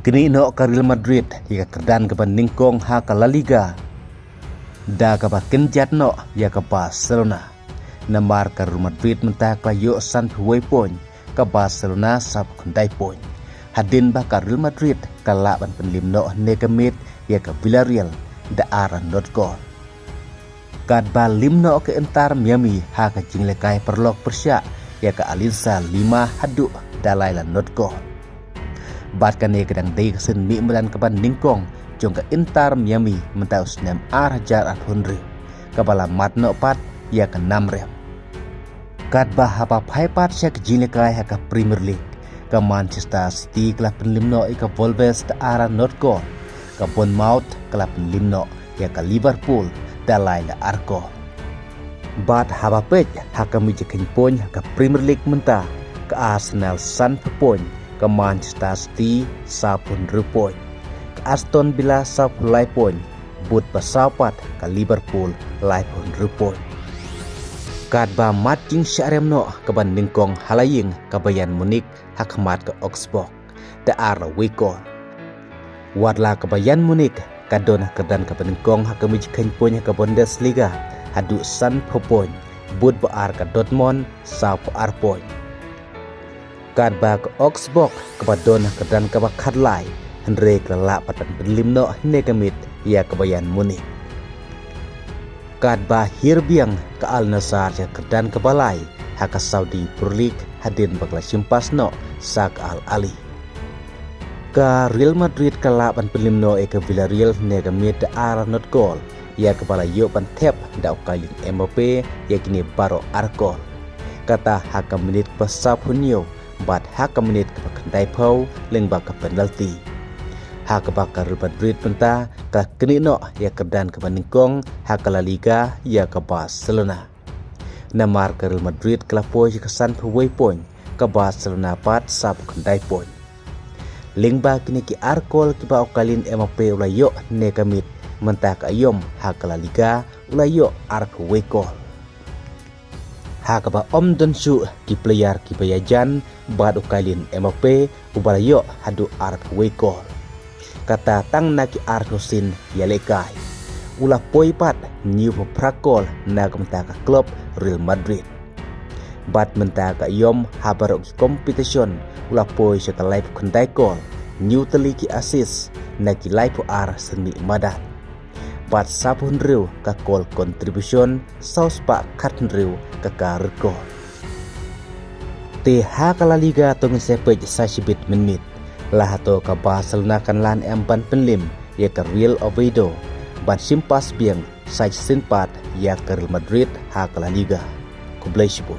Kini no ka Real Madrid ya kerdan ka ningkong ha ka La Liga. Da ka ba kenjat no ya ka Barcelona. Namar ka Real Madrid mentah ka yo san huway point ka Barcelona sab kundai point. Hadin ba ka Real Madrid ka laban penlim no negamit ya ka Villarreal da ara not goal. Kad ba lim no ke entar Miami ha ka jinglekai perlok persya ya ka Alinsa 5 hadu dalai la not goal. Bat kan kadang day kasen mi melan kaban ningkong jong ka Inter Miami mentau senam hajar hundri kabala mat no pat ya ka 6 rem. Kat bah hapa pai pat syak jinekai ha ka Premier League ka Manchester City kala penlim no ka Wolves ta ara not goal ka Bournemouth kala penlim no ya ka Liverpool dalai la arko. Bat hapa pej ha ka mi jekin pon ka Premier League mentah ka Arsenal san pon ke Manchester City sapun point, ke Aston Villa sapun point, but pasapat ke Liverpool pun point. Kad ba matching syarem no ke bandingkong halaying ke Bayern Munich hakmat ke Augsburg da ara wikon. Wadla ke Bayern Munich kadon kedan ke bandingkong hakami jikan punya ke Bundesliga hadu san point, but baar ke Dortmund sapu point. Kad ba ke Augsburg kepadon kedan ke Kadlai Hendrik lelak patan berlim no negamit ya ke Bayern Munich. Kad ba Hirbiang ke Al Nassr ya kedan ke Balai haka Saudi Pro League hadin bakla simpas no sak Al Ali. Ke Real Madrid ke lapan berlim no ke Villarreal negamit da ara not goal ya ke Balai yo pan tep da ukalin Mbappe ya kini baro arkol. Kata haka menit pasap hunyo bat haka menit ke kendai pau leng baka penalti. Haka baka Real Madrid mentah ka kini no ya kedan ke bandingkong haka La Liga ya ke Barcelona. Namar ke Real Madrid kelapoi ke san huway point ke Barcelona pat sab kendai point. Leng ba kini ki arkol ki ba okalin Mbappe ulayo negamit mentah ka ayom haka La Liga ulayo ark huway goal. Haka ba don su ki player ki bayajan bad ukalin Mbappe ubalayo hadu ark wekol. Kata tang na ki arkosin yalekai. Ulah poipat new prakol na kamtaka klub Real Madrid. Bad mentaka yom habar ki competition ulah poi sa live kundai kol new tali ki assist na ki live ar seni madat. Bat sapun riu ka kol contribution saus pak kartun riu ka karko. Te haka La Liga tong sepej sasibit menit. Lah to ka Barcelona kan lan empan penlim ya ka Real Oviedo. Bat simpas biang sai sinpat ya ka Real Madrid haka La Liga. Kublai sibun.